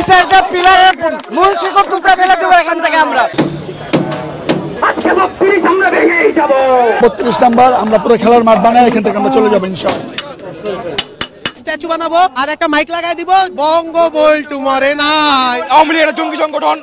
নিচের যে পিলারের মূল শিকড় টুকরা ফেলে দেবো এখান থেকে আমরা। 32 নাম্বার আমরা পুরো খেলার মাঠ বানাই এখান থেকে আমরা চলে যাবো ইনশাআল্লাহ। স্ট্যাচু বানাবো আর একটা মাইক লাগাই দিব, বঙ্গবন্ধু মরে নাই। আওয়ামী লীগ একটা জঙ্গি সংগঠন।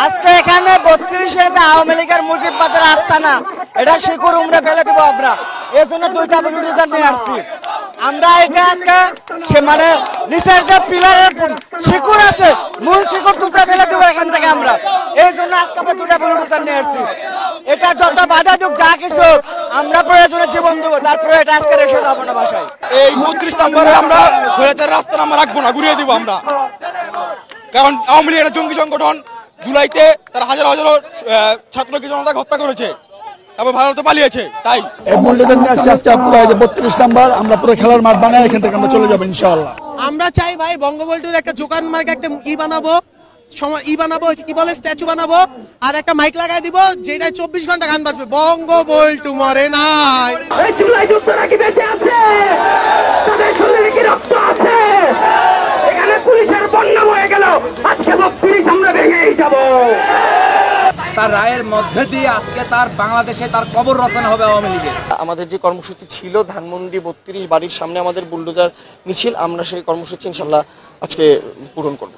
আজকে এখানে 32-এর যে আওয়ামী লীগের মুজিববাদের আস্তানা, এটা শিকড় উমড়ে ফেলে দেবো আমরা। এর জন্য 2টা বুলডোজার নিয়ে আসছি আমরা। এটা আজকে মানে নিচের যে পিলারের শিকড় আছে, মূল শিকড় টুকরা ফেলে দেবো এখান থেকে আমরা। এই জন্য আজকে আমরা 2টা বুলডোজার নিয়ে আসছি। এটা যত বাধা দুক যা কিছু আমরা প্রয়োজনে জীবন দেবো, তারপরে এটা আজকে রেখে যাবো না বাসায়। এই 32 নম্বরে আমরা খোলাচার রাস্তা আমরা রাখবো না, ঘুরিয়ে দিব আমরা। কারণ আওয়ামী লীগ একটা জঙ্গি সংগঠন। জুলাইতে তারা হাজার হাজার ছাত্রকে জনতাকে হত্যা করেছে, তারপর ভারতে পালিয়েছে। তাই এই বুলডোজার নিয়ে আসছি আজকে পুরো 32 নাম্বার আমরা পুরো খেলার মাঠ বানাই এখান থেকে আমরা চলে যাবো ইনশাআল্লাহ। আমরা চাই ভাই বঙ্গবন্ধুর একটা জোকান মার্ক একটা বানাবো, কি বলে স্ট্যাচু বানাবো আর একটা মাইক লাগাই দিব, যেটা 24 ঘন্টা গান বাজবে, বঙ্গবন্ধু মরে নাই। এই জুলাই যোদ্ধারা কি বেঁচে আছে? তাদের শরীরে কি রক্ত আছে? এখানে পুলিশের বন্যা হয়ে গেল, আজকে 32 আমরা ভেঙেই যাব। তার রায়ের মধ্যে দিয়ে আজকে তার বাংলাদেশে তার কবর রচনা হবে আওয়ামী লীগের। আমাদের যে কর্মসূচি ছিল ধানমন্ডি 32 বাড়ির সামনে আমাদের বুলডোজার মিছিল, আমরা সেই কর্মসূচি ইনশাল্লাহ আজকে পূরণ করব।